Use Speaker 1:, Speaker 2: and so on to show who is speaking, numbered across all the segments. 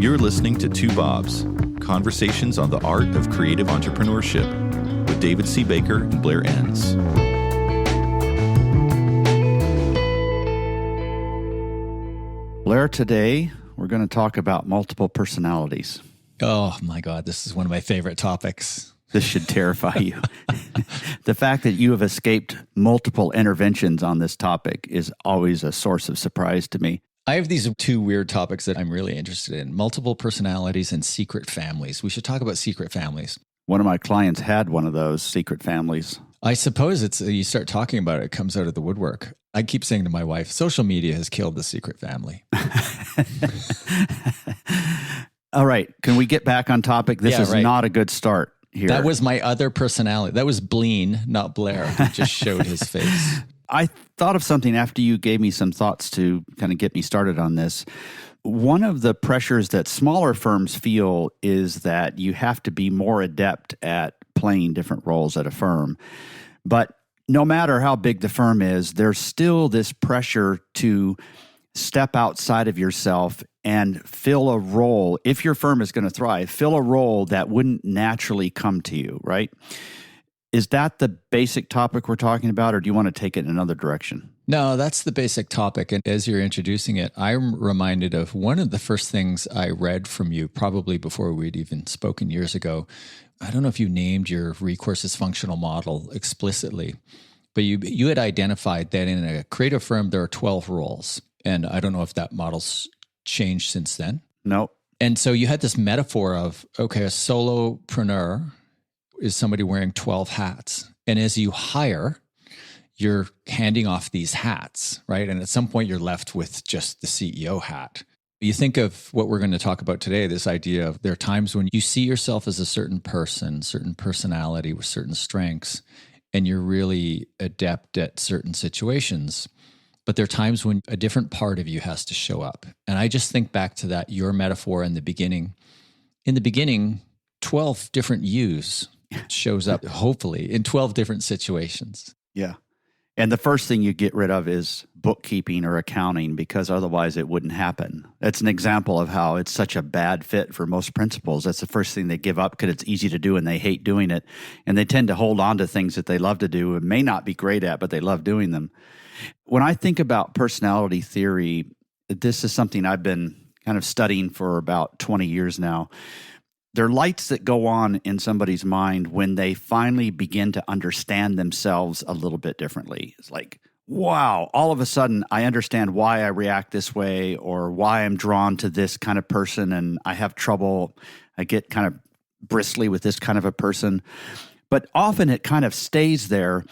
Speaker 1: You're listening to Two Bobs, conversations on the art of creative entrepreneurship with David C. Baker and Blair Enns.
Speaker 2: Blair, today we're going to talk about multiple personalities.
Speaker 3: Oh my God, this is one of my favorite topics.
Speaker 2: This should terrify you. The fact that you have escaped multiple interventions on this topic is always a source of surprise to me.
Speaker 3: I have these two weird topics that I'm really interested in: multiple personalities and secret families. We should talk about secret families.
Speaker 2: One of my clients had one of those secret families.
Speaker 3: I suppose it's you start talking about it, it comes out of the woodwork. I keep saying to my wife, social media has killed the secret family.
Speaker 2: All right. Can we get back on topic? This is not a good start here.
Speaker 3: That was my other personality. That was Bleen, not Blair, who just showed his face.
Speaker 2: I thought of something after you gave me some thoughts to kind of get me started on this. One of the pressures that smaller firms feel is that you have to be more adept at playing different roles at a firm. But no matter how big the firm is, there's still this pressure to step outside of yourself and fill a role. If your firm is going to thrive, fill a role that wouldn't naturally come to you, right? Is that the basic topic we're talking about, or do you want to take it in another direction?
Speaker 3: No, that's the basic topic. And as you're introducing it, I'm reminded of one of the first things I read from you, probably before we'd even spoken years ago. I don't know if you named your recourse as functional model explicitly, but you had identified that in a creative firm, there are 12 roles. And I don't know if that model's changed since then.
Speaker 2: No.
Speaker 3: And so you had this metaphor of, okay, a solopreneur is somebody wearing 12 hats. And as you hire, you're handing off these hats, right? And at some point, you're left with just the CEO hat. You think of what we're going to talk about today, this idea of there are times when you see yourself as a certain person, certain personality with certain strengths, and you're really adept at certain situations. But there are times when a different part of you has to show up. And I just think back to that, your metaphor in the beginning. In the beginning, 12 different yous shows up, hopefully, in 12 different situations.
Speaker 2: Yeah. And the first thing you get rid of is bookkeeping or accounting, because otherwise it wouldn't happen. That's an example of how it's such a bad fit for most principals. That's the first thing they give up because it's easy to do and they hate doing it. And they tend to hold on to things that they love to do and may not be great at, but they love doing them. When I think about personality theory, this is something I've been kind of studying for about 20 years now. There are lights that go on in somebody's mind when they finally begin to understand themselves a little bit differently. It's like, wow, all of a sudden I understand why I react this way or why I'm drawn to this kind of person and I have trouble. I get kind of bristly with this kind of a person. But often it kind of stays there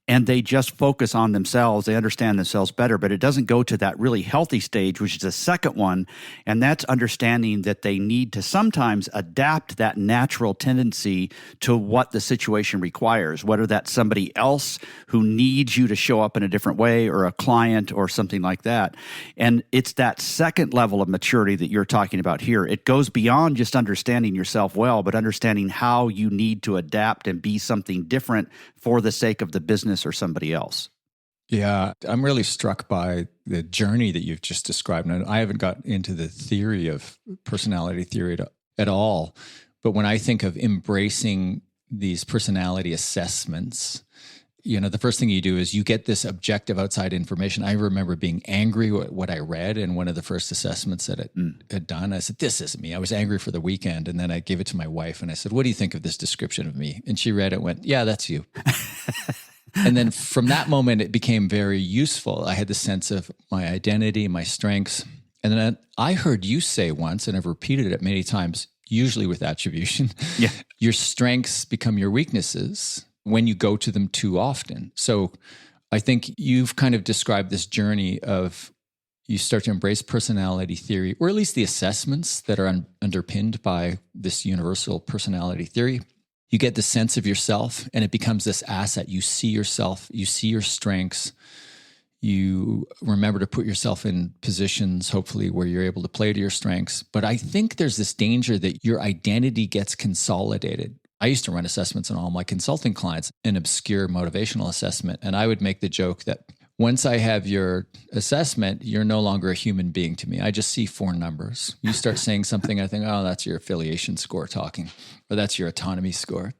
Speaker 2: and they just focus on themselves. They understand themselves better, but it doesn't go to that really healthy stage, which is the second one, and that's understanding that they need to sometimes adapt that natural tendency to what the situation requires, whether that's somebody else who needs you to show up in a different way or a client or something like that. And it's that second level of maturity that you're talking about here. It goes beyond just understanding yourself well, but understanding how you need to adapt and be something different for the sake of the business or somebody else.
Speaker 3: Yeah, I'm really struck by the journey that you've just described. And I haven't got into the theory of personality theory at all. But when I think of embracing these personality assessments, you know, the first thing you do is you get this objective outside information. I remember being angry at what I read in one of the first assessments that it had done. I said, this isn't me. I was angry for the weekend. And then I gave it to my wife and I said, what do you think of this description of me? And she read it and went, yeah, that's you. And then from that moment, it became very useful. I had the sense of my identity, my strengths. And then I heard you say once, and I've repeated it many times, usually with attribution, your strengths become your weaknesses when you go to them too often. So I think you've kind of described this journey of you start to embrace personality theory, or at least the assessments that are underpinned by this universal personality theory. You get the sense of yourself and it becomes this asset. You see yourself, you see your strengths, you remember to put yourself in positions, hopefully, where you're able to play to your strengths. But I think there's this danger that your identity gets consolidated. I used to run assessments on all my consulting clients, an obscure motivational assessment. And I would make the joke that once I have your assessment, you're no longer a human being to me. I just see 4 numbers. You start saying something, I think, oh, that's your affiliation score talking, or that's your autonomy score.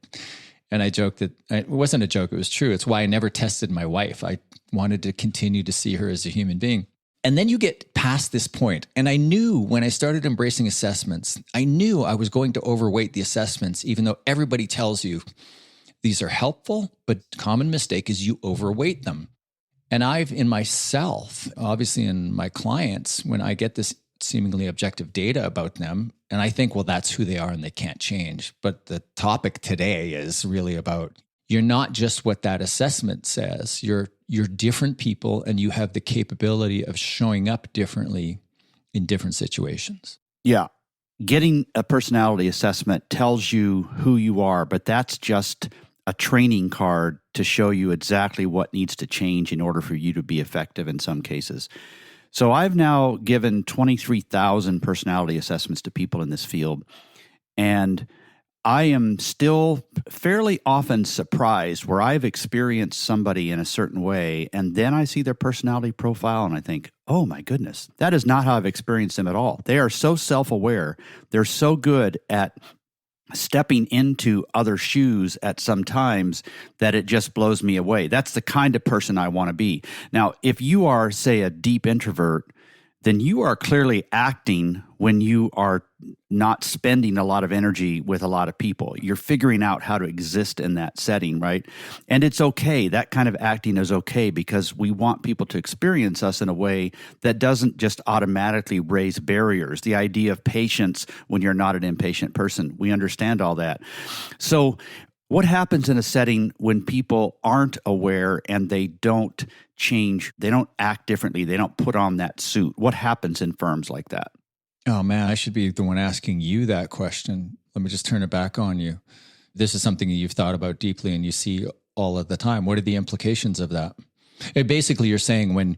Speaker 3: And I joked that it wasn't a joke, it was true. It's why I never tested my wife. I wanted to continue to see her as a human being. And then you get past this point. And I knew when I started embracing assessments, I knew I was going to overweight the assessments, even though everybody tells you these are helpful, but common mistake is you overweight them. And I've in myself, obviously in my clients, when I get this seemingly objective data about them, and I think, well, that's who they are and they can't change. But the topic today is really about you're not just what that assessment says. You're different people and you have the capability of showing up differently in different situations.
Speaker 2: Yeah. Getting a personality assessment tells you who you are, but that's just a training card to show you exactly what needs to change in order for you to be effective in some cases. So I've now given 23,000 personality assessments to people in this field, and I am still fairly often surprised where I've experienced somebody in a certain way, and then I see their personality profile and I think, oh my goodness, that is not how I've experienced them at all. They are so self-aware. They're so good at stepping into other shoes at some times that it just blows me away. That's the kind of person I want to be. Now, if you are, say, a deep introvert, then you are clearly acting when you are not spending a lot of energy with a lot of people. You're figuring out how to exist in that setting, right? And it's okay. That kind of acting is okay because we want people to experience us in a way that doesn't just automatically raise barriers. The idea of patience when you're not an impatient person, we understand all that. So what happens in a setting when people aren't aware and they don't change, they don't act differently, they don't put on that suit? What happens in firms like that?
Speaker 3: Oh man, I should be the one asking you that question. Let me just turn it back on you. This is something that you've thought about deeply and you see all of the time. What are the implications of that? Basically, you're saying when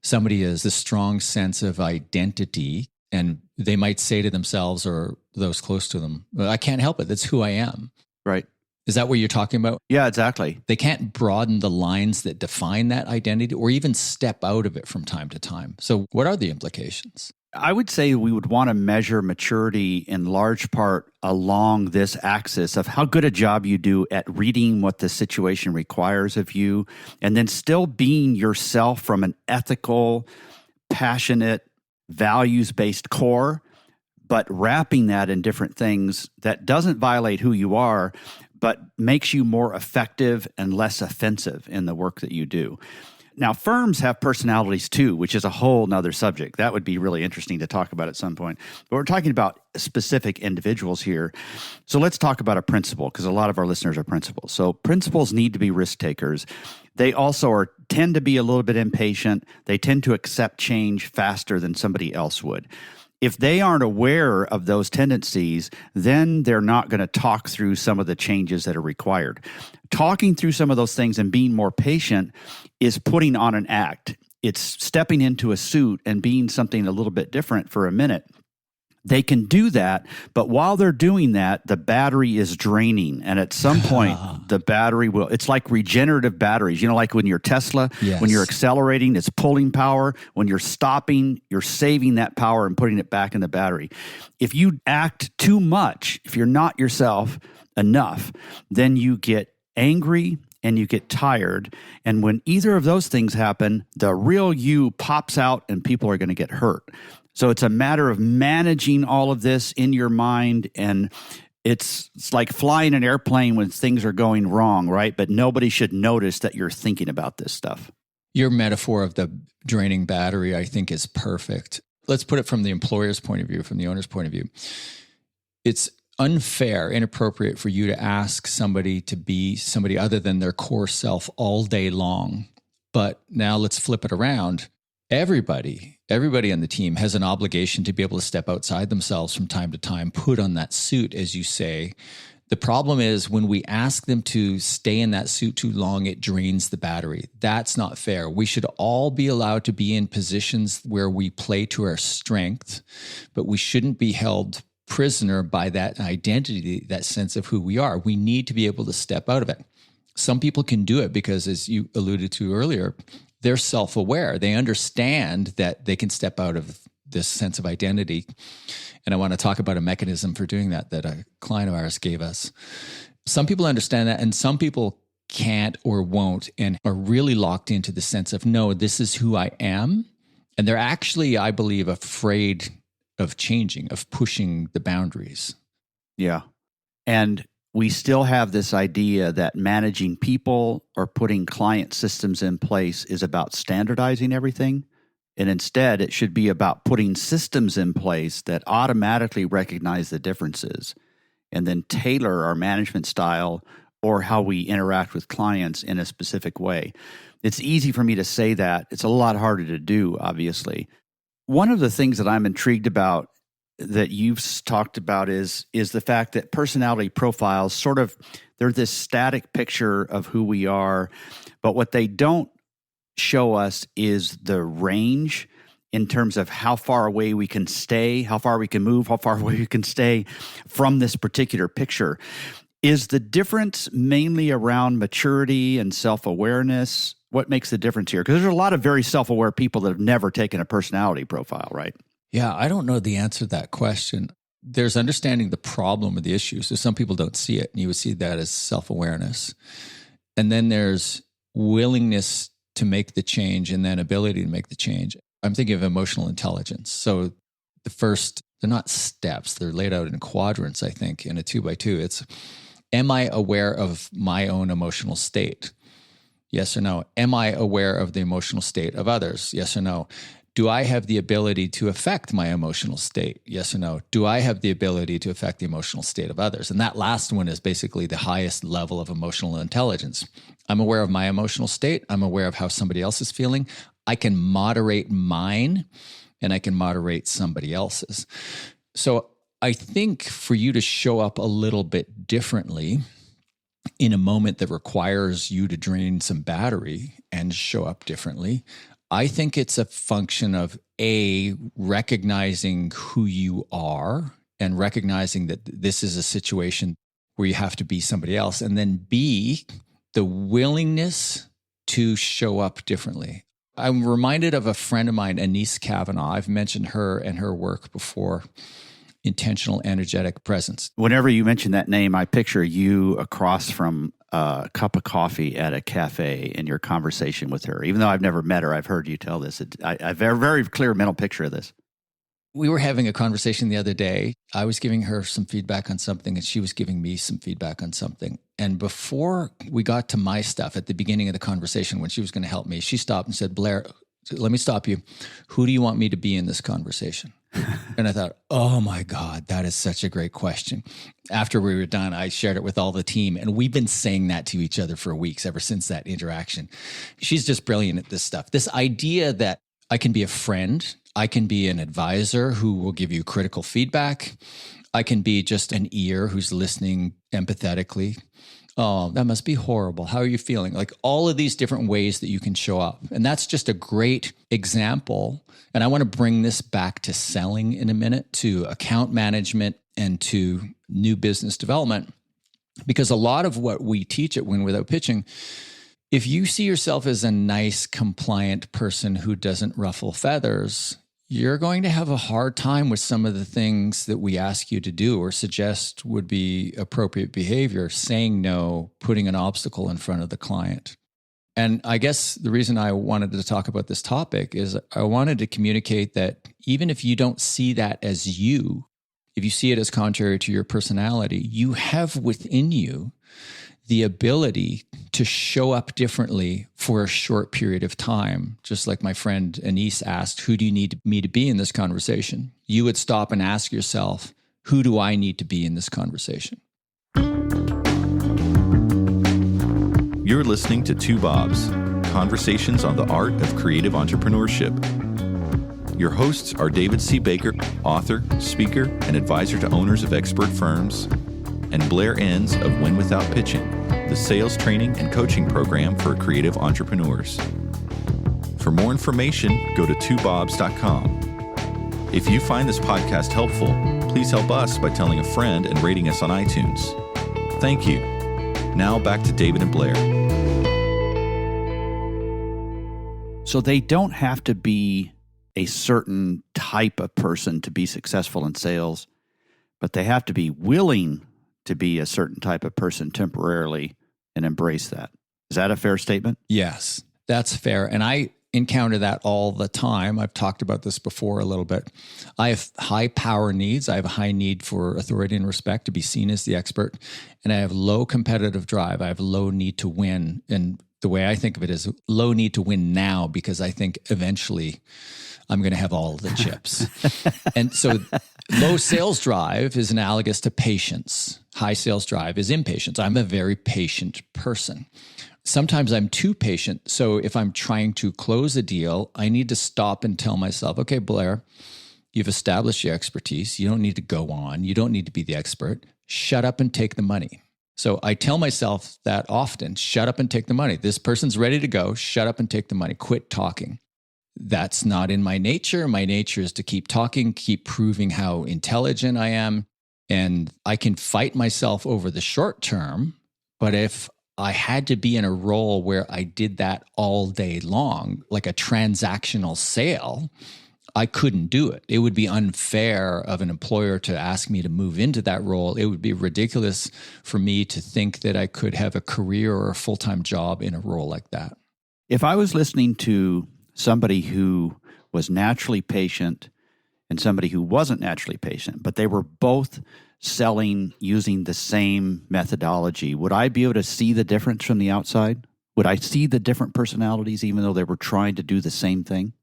Speaker 3: somebody has this strong sense of identity and they might say to themselves or those close to them, well, I can't help it. That's who I am.
Speaker 2: Right.
Speaker 3: Is that what you're talking about?
Speaker 2: Yeah, exactly.
Speaker 3: They can't broaden the lines that define that identity or even step out of it from time to time. So what are the implications?
Speaker 2: I would say we would want to measure maturity in large part along this axis of how good a job you do at reading what the situation requires of you, and then still being yourself from an ethical, passionate, values-based core, but wrapping that in different things that doesn't violate who you are, but makes you more effective and less offensive in the work that you do. Now, firms have personalities too, which is a whole nother subject. That would be really interesting to talk about at some point. But we're talking about specific individuals here. So let's talk about a principal, because a lot of our listeners are principals. So principals need to be risk takers. They also tend to be a little bit impatient. They tend to accept change faster than somebody else would. If they aren't aware of those tendencies, then they're not going to talk through some of the changes that are required. Talking through some of those things and being more patient is putting on an act. It's stepping into a suit and being something a little bit different for a minute. They can do that, but while they're doing that, the battery is draining. And at some point, the battery will, it's like regenerative batteries. You know, like when you're Tesla,
Speaker 3: Yes.
Speaker 2: When you're accelerating, it's pulling power. When you're stopping, you're saving that power and putting it back in the battery. If you act too much, if you're not yourself enough, then you get angry and you get tired. And when either of those things happen, the real you pops out and people are going to get hurt. So it's a matter of managing all of this in your mind, and it's like flying an airplane when things are going wrong, right? But nobody should notice that you're thinking about this stuff.
Speaker 3: Your metaphor of the draining battery, I think, is perfect. Let's put it from the employer's point of view, from the owner's point of view. It's unfair, inappropriate for you to ask somebody to be somebody other than their core self all day long. But now let's flip it around. Everybody on the team has an obligation to be able to step outside themselves from time to time, put on that suit, as you say. The problem is when we ask them to stay in that suit too long, it drains the battery. That's not fair. We should all be allowed to be in positions where we play to our strength, but we shouldn't be held prisoner by that identity, that sense of who we are. We need to be able to step out of it. Some people can do it because, as you alluded to earlier, they're self-aware. They understand that they can step out of this sense of identity. And I want to talk about a mechanism for doing that a client of ours gave us. Some people understand that, and some people can't or won't and are really locked into the sense of, no, this is who I am. And they're actually, I believe, afraid of changing, of pushing the boundaries.
Speaker 2: Yeah. And we still have this idea that managing people or putting client systems in place is about standardizing everything. And instead, it should be about putting systems in place that automatically recognize the differences and then tailor our management style or how we interact with clients in a specific way. It's easy for me to say that. It's a lot harder to do, obviously. One of the things that I'm intrigued about that you've talked about is the fact that personality profiles sort of, they're this static picture of who we are, but what they don't show us is the range in terms of how far away we can stay, how far we can move, how far away we can stay from this particular picture. Is the difference mainly around maturity and self-awareness? What makes the difference here? Because there's a lot of very self-aware people that have never taken a personality profile, right?
Speaker 3: Yeah, I don't know the answer to that question. There's understanding the problem or the issue. So some people don't see it, and you would see that as self-awareness. And then there's willingness to make the change and then ability to make the change. I'm thinking of emotional intelligence. So the first, they're not steps, they're laid out in quadrants, I think, in a 2x2. It's, am I aware of my own emotional state? Yes or no? Am I aware of the emotional state of others? Yes or no? Do I have the ability to affect my emotional state? Yes or no? Do I have the ability to affect the emotional state of others? And that last one is basically the highest level of emotional intelligence. I'm aware of my emotional state. I'm aware of how somebody else is feeling. I can moderate mine, and I can moderate somebody else's. So I think for you to show up a little bit differently in a moment that requires you to drain some battery and show up differently, I think it's a function of A, recognizing who you are and recognizing that this is a situation where you have to be somebody else. And then B, the willingness to show up differently. I'm reminded of a friend of mine, Anise Kavanaugh. I've mentioned her and her work before. Intentional energetic presence.
Speaker 2: Whenever you mention that name, I picture you across from a cup of coffee at a cafe in your conversation with her. Even though I've never met her, I've heard you tell this. I have a very clear mental picture of this.
Speaker 3: We were having a conversation the other day. I was giving her some feedback on something, and she was giving me some feedback on something. And before we got to my stuff at the beginning of the conversation, when she was going to help me, she stopped and said, Blair, let me stop you. Who do you want me to be in this conversation? And I thought, oh my God, that is such a great question. After we were done, I shared it with all the team, and we've been saying that to each other for weeks ever since that interaction. She's just brilliant at this stuff. This idea that I can be a friend, I can be an advisor who will give you critical feedback. I can be just an ear who's listening empathetically. Oh, that must be horrible. How are you feeling? Like all of these different ways that you can show up. And that's just a great example. And I want to bring this back to selling in a minute, to account management and to new business development. Because a lot of what we teach at Win Without Pitching, if you see yourself as a nice, compliant person who doesn't ruffle feathers, you're going to have a hard time with some of the things that we ask you to do or suggest would be appropriate behavior, saying no, putting an obstacle in front of the client. And I guess the reason I wanted to talk about this topic is I wanted to communicate that even if you don't see that as you, if you see it as contrary to your personality, you have within you the ability to show up differently for a short period of time. Just like my friend Anise asked, who do you need me to be in this conversation? You would stop and ask yourself, who do I need to be in this conversation?
Speaker 1: You're listening to Two Bobs, conversations on the art of creative entrepreneurship. Your hosts are David C. Baker, author, speaker, and advisor to owners of expert firms, and Blair Enns of Win Without Pitching, the sales training and coaching program for creative entrepreneurs. For more information, go to twobobs.com. If you find this podcast helpful, please help us by telling a friend and rating us on iTunes. Thank you. Now back to David and Blair.
Speaker 2: So they don't have to be a certain type of person to be successful in sales, but they have to be willing to be a certain type of person temporarily and embrace that. Is that a fair statement?
Speaker 3: Yes, that's fair. And I encounter that all the time. I've talked about this before a little bit. I have high power needs. I have a high need for authority and respect, to be seen as the expert. And I have low competitive drive. I have low need to win. And the way I think of it is low need to win now, because I think eventually I'm going to have all the chips. And so low sales drive is analogous to patience. High sales drive is impatience. I'm a very patient person. Sometimes I'm too patient. So if I'm trying to close a deal, I need to stop and tell myself, okay, Blair, you've established your expertise. You don't need to go on. You don't need to be the expert. Shut up and take the money. So I tell myself that often, shut up and take the money. This person's ready to go. Shut up and take the money. Quit talking. That's not in my nature. My nature is to keep talking, keep proving how intelligent I am. And I can fight myself over the short term. But if I had to be in a role where I did that all day long, like a transactional sale, I couldn't do it. It would be unfair of an employer to ask me to move into that role. It would be ridiculous for me to think that I could have a career or a full-time job in a role like that.
Speaker 2: If I was listening to somebody who was naturally patient and somebody who wasn't naturally patient, but they were both selling using the same methodology, would I be able to see the difference from the outside? Would I see the different personalities even though they were trying to do the same thing?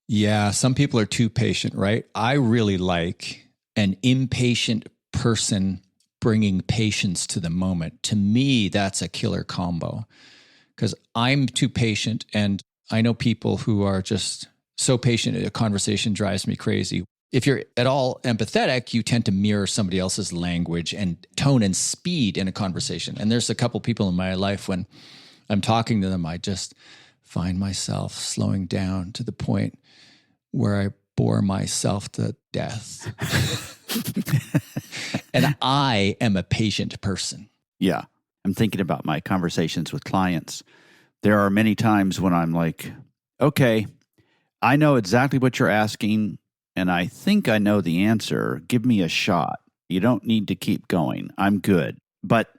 Speaker 3: Yeah, some people are too patient, right? I really like an impatient person bringing patience to the moment. To me, that's a killer combo, because I'm too patient, and I know people who are just so patient, a conversation drives me crazy. If you're at all empathetic, you tend to mirror somebody else's language and tone and speed in a conversation. And there's a couple people in my life when I'm talking to them, I just find myself slowing down to the point where I bore myself to death. And I am a patient person.
Speaker 2: Yeah. I'm thinking about my conversations with clients. There are many times when I'm like, okay, I know exactly what you're asking, and I think I know the answer. Give me a shot. You don't need to keep going. I'm good. But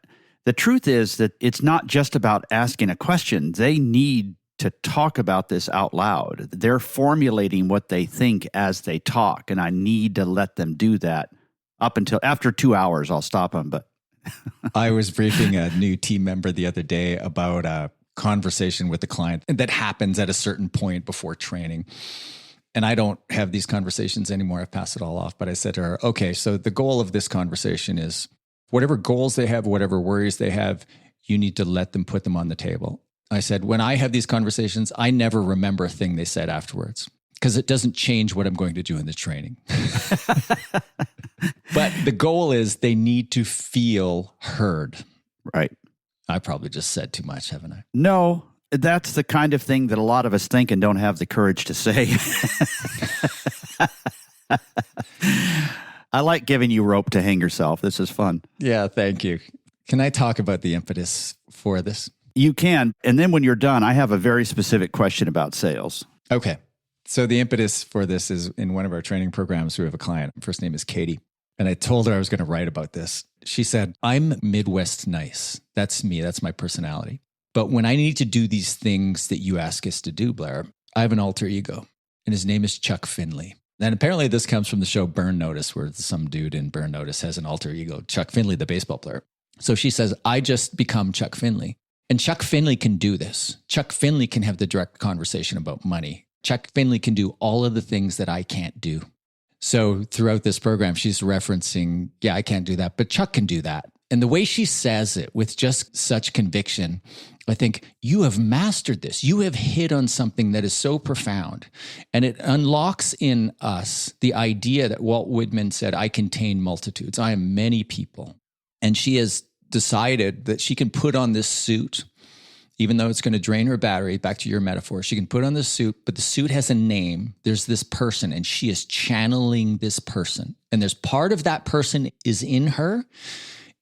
Speaker 2: the truth is that it's not just about asking a question. They need to talk about this out loud. They're formulating what they think as they talk, and I need to let them do that up until after 2 hours. I'll stop them. But
Speaker 3: I was briefing a new team member the other day about a conversation with the client that happens at a certain point before training. And I don't have these conversations anymore. I pass it all off. But I said to her, okay, so the goal of this conversation is whatever goals they have, whatever worries they have, you need to let them put them on the table. I said, when I have these conversations, I never remember a thing they said afterwards because it doesn't change what I'm going to do in the training. But the goal is they need to feel heard.
Speaker 2: Right.
Speaker 3: I probably just said too much, haven't I?
Speaker 2: No, that's the kind of thing that a lot of us think and don't have the courage to say. I like giving you rope to hang yourself. This is fun.
Speaker 3: Yeah, thank you. Can I talk about the impetus for this?
Speaker 2: You can. And then when you're done, I have a very specific question about sales.
Speaker 3: Okay. So the impetus for this is in one of our training programs, we have a client. Her first name is Katie. And I told her I was going to write about this. She said, I'm Midwest nice. That's me. That's my personality. But when I need to do these things that you ask us to do, Blair, I have an alter ego. And his name is Chuck Finley. And apparently this comes from the show Burn Notice, where some dude in Burn Notice has an alter ego, Chuck Finley, the baseball player. So she says, I just become Chuck Finley. And Chuck Finley can do this. Chuck Finley can have the direct conversation about money. Chuck Finley can do all of the things that I can't do. So throughout this program, she's referencing, yeah, I can't do that, but Chuck can do that. And the way she says it with just such conviction, I think you have mastered this. You have hit on something that is so profound. And it unlocks in us the idea that Walt Whitman said, I contain multitudes. I am many people. And she has decided that she can put on this suit, even though it's going to drain her battery, back to your metaphor, she can put on this suit, but the suit has a name. There's this person, and she is channeling this person. And there's part of that person is in her,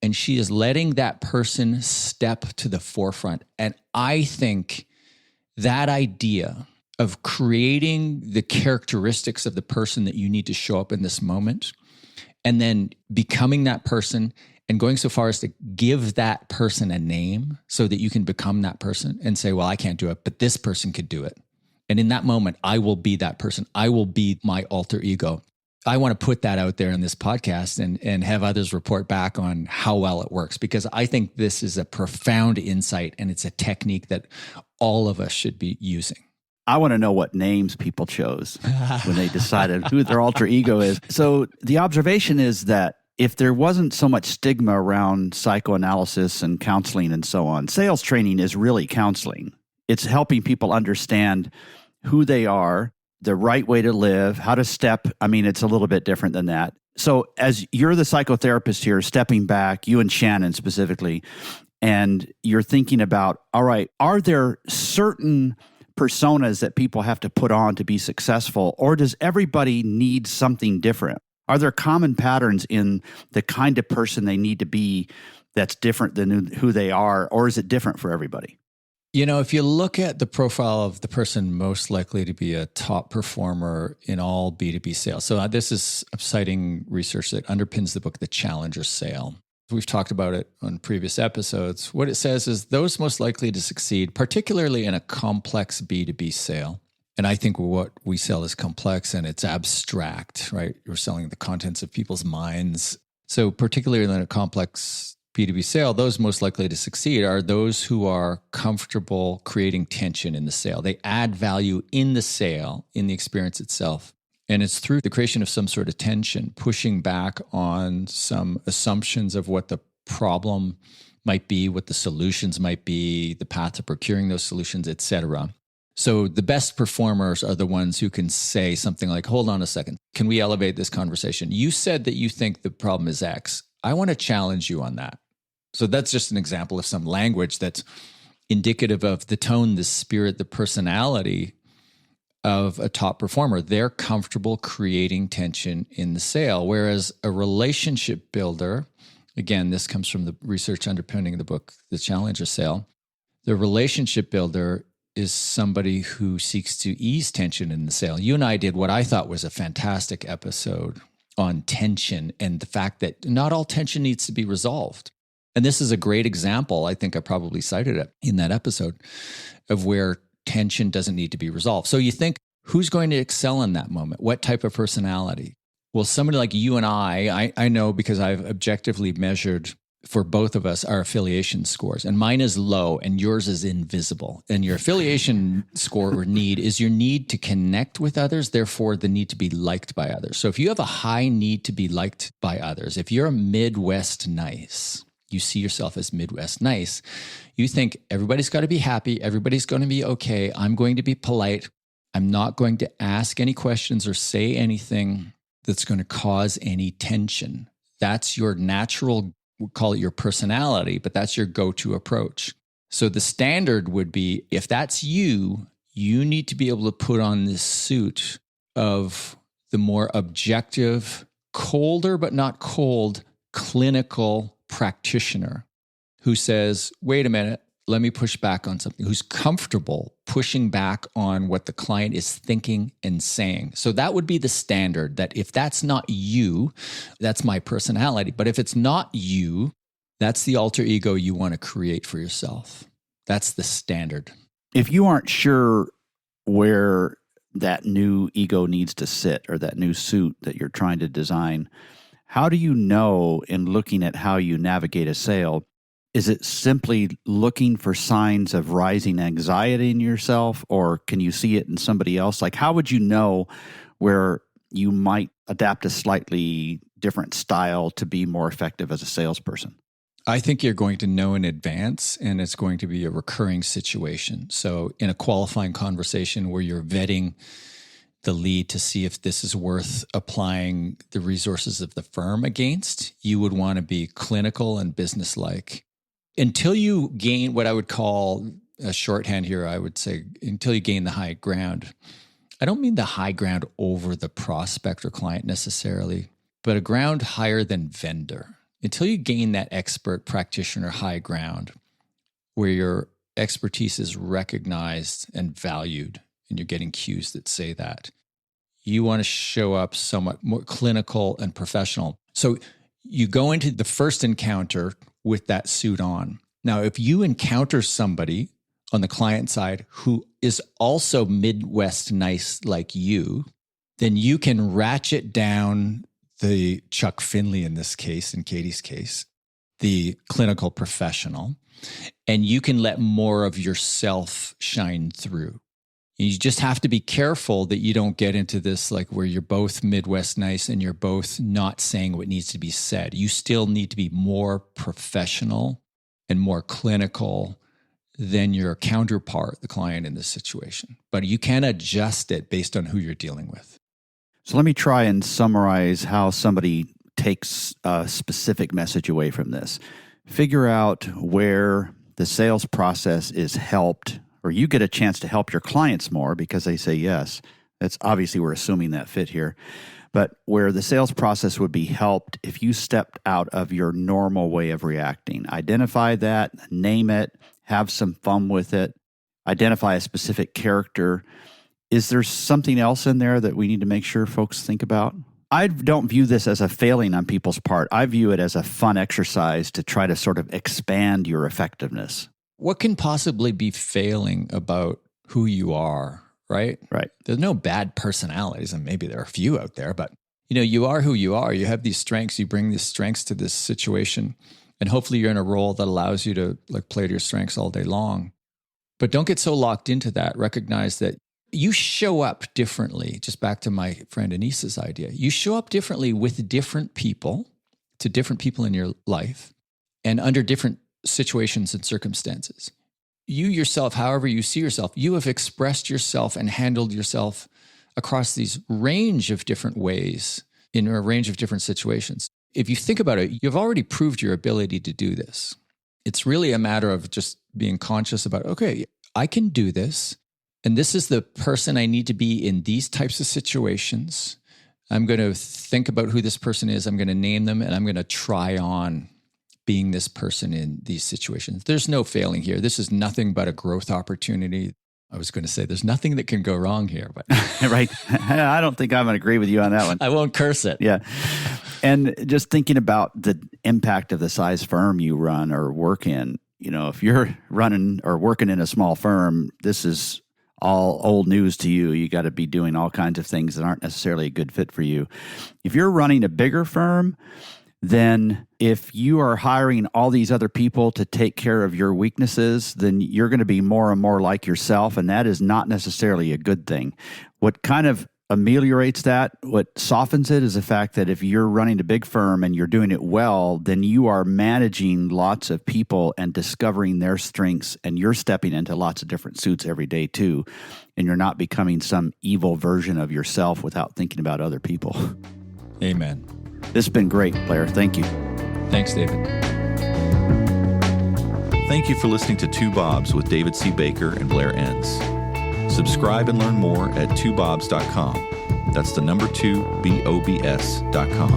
Speaker 3: and she is letting that person step to the forefront. And I think that idea of creating the characteristics of the person that you need to show up in this moment, and then becoming that person and going so far as to give that person a name so that you can become that person and say, well, I can't do it, but this person could do it. And in that moment, I will be that person. I will be my alter ego. I want to put that out there in this podcast and have others report back on how well it works, because I think this is a profound insight and it's a technique that all of us should be using.
Speaker 2: I want to know what names people chose when they decided who their alter ego is. So the observation is that if there wasn't so much stigma around psychoanalysis and counseling and so on, sales training is really counseling. It's helping people understand who they are, the right way to live, how to step. I mean, it's a little bit different than that. So as you're the psychotherapist here, stepping back, you and Shannon specifically, and you're thinking about, all right, are there certain personas that people have to put on to be successful, or does everybody need something different? Are there common patterns in the kind of person they need to be that's different than who they are, or is it different for everybody?
Speaker 3: You know, if you look at the profile of the person most likely to be a top performer in all B2B sales. So this is citing research that underpins the book, The Challenger Sale. We've talked about it on previous episodes. What it says is those most likely to succeed, particularly in a complex B2B sale. And I think what we sell is complex and it's abstract, right? You're selling the contents of people's minds. So particularly in a complex B2B sale, those most likely to succeed are those who are comfortable creating tension in the sale. They add value in the sale, in the experience itself. And it's through the creation of some sort of tension, pushing back on some assumptions of what the problem might be, what the solutions might be, the path to procuring those solutions, etc. So the best performers are the ones who can say something like, hold on a second, can we elevate this conversation? You said that you think the problem is X. I want to challenge you on that. So that's just an example of some language that's indicative of the tone, the spirit, the personality of a top performer. They're comfortable creating tension in the sale. Whereas a relationship builder, again, this comes from the research underpinning the book, The Challenger Sale. The relationship builder is somebody who seeks to ease tension in the sale. You and I did what I thought was a fantastic episode on tension and the fact that not all tension needs to be resolved. And this is a great example, I think I probably cited it in that episode, of where tension doesn't need to be resolved. So you think, who's going to excel in that moment? What type of personality? Well, somebody like you and I know because I've objectively measured for both of us our affiliation scores. And mine is low and yours is invisible. And your affiliation score or need is your need to connect with others, therefore the need to be liked by others. So if you have a high need to be liked by others, if you're a Midwest nice, you see yourself as Midwest nice, you think everybody's got to be happy, everybody's going to be okay, I'm going to be polite, I'm not going to ask any questions or say anything that's going to cause any tension. That's your natural, we'll call it your personality, but that's your go-to approach. So the standard would be, if that's you, you need to be able to put on this suit of the more objective, colder but not cold, clinical practitioner who says, wait a minute, let me push back on something, who's comfortable pushing back on what the client is thinking and saying. So that would be the standard, that if that's not you, that's my personality. But if it's not you, that's the alter ego you want to create for yourself. That's the standard.
Speaker 2: If you aren't sure where that new ego needs to sit or that new suit that you're trying to design, how do you know in looking at how you navigate a sale? Is it simply looking for signs of rising anxiety in yourself, or can you see it in somebody else? Like, how would you know where you might adapt a slightly different style to be more effective as a salesperson?
Speaker 3: I think you're going to know in advance, and it's going to be a recurring situation. So in a qualifying conversation where you're vetting the lead to see if this is worth applying the resources of the firm against, you would want to be clinical and businesslike. Until you gain what I would call a shorthand here, I would say until you gain the high ground. I don't mean the high ground over the prospect or client necessarily, but a ground higher than vendor. Until you gain that expert practitioner high ground where your expertise is recognized and valued and you're getting cues that say that. You want to show up somewhat more clinical and professional. So you go into the first encounter with that suit on. Now, if you encounter somebody on the client side who is also Midwest nice like you, then you can ratchet down the Chuck Finley in this case, in Katie's case, the clinical professional, and you can let more of yourself shine through. You just have to be careful that you don't get into this like where you're both Midwest nice and you're both not saying what needs to be said. You still need to be more professional and more clinical than your counterpart, the client in this situation. But you can adjust it based on who you're dealing with.
Speaker 2: So let me try and summarize how somebody takes a specific message away from this. Figure out where the sales process is helped, or you get a chance to help your clients more because they say yes. That's obviously, we're assuming that fit here. But where the sales process would be helped if you stepped out of your normal way of reacting. Identify that, name it, have some fun with it, identify a specific character. Is there something else in there that we need to make sure folks think about? I don't view this as a failing on people's part. I view it as a fun exercise to try to sort of expand your effectiveness.
Speaker 3: What can possibly be failing about who you are, right?
Speaker 2: Right.
Speaker 3: There's no bad personalities, and maybe there are a few out there, but you are who you are. You have these strengths. You bring these strengths to this situation, and hopefully you're in a role that allows you to play to your strengths all day long. But don't get so locked into that. Recognize that you show up differently. Just back to my friend Anissa's idea. You show up differently with different people, to different people in your life, and under different situations and circumstances. You yourself, however you see yourself, you have expressed yourself and handled yourself across these range of different ways in a range of different situations. If you think about it, you've already proved your ability to do this. It's really a matter of just being conscious about, okay, I can do this. And this is the person I need to be in these types of situations. I'm going to think about who this person is. I'm going to name them, and I'm going to try on being this person in these situations. There's no failing here. This is nothing but a growth opportunity. I was going to say there's nothing that can go wrong here, but
Speaker 2: right. I don't think I'm going to agree with you on that one.
Speaker 3: I won't curse it.
Speaker 2: Yeah. And just thinking about the impact of the size firm you run or work in, if you're running or working in a small firm, this is all old news to you. You got to be doing all kinds of things that aren't necessarily a good fit for you. If you're running a bigger firm, then if you are hiring all these other people to take care of your weaknesses, then you're going to be more and more like yourself, and that is not necessarily a good thing. What kind of ameliorates that, what softens it, is the fact that if you're running a big firm and you're doing it well, then you are managing lots of people and discovering their strengths, and you're stepping into lots of different suits every day too, and you're not becoming some evil version of yourself without thinking about other people.
Speaker 3: Amen.
Speaker 2: This has been great, Blair. Thank you.
Speaker 3: Thanks, David.
Speaker 1: Thank you for listening to Two Bobs with David C. Baker and Blair Enns. Subscribe and learn more at twobobs.com. That's the number 2, BOBS.com.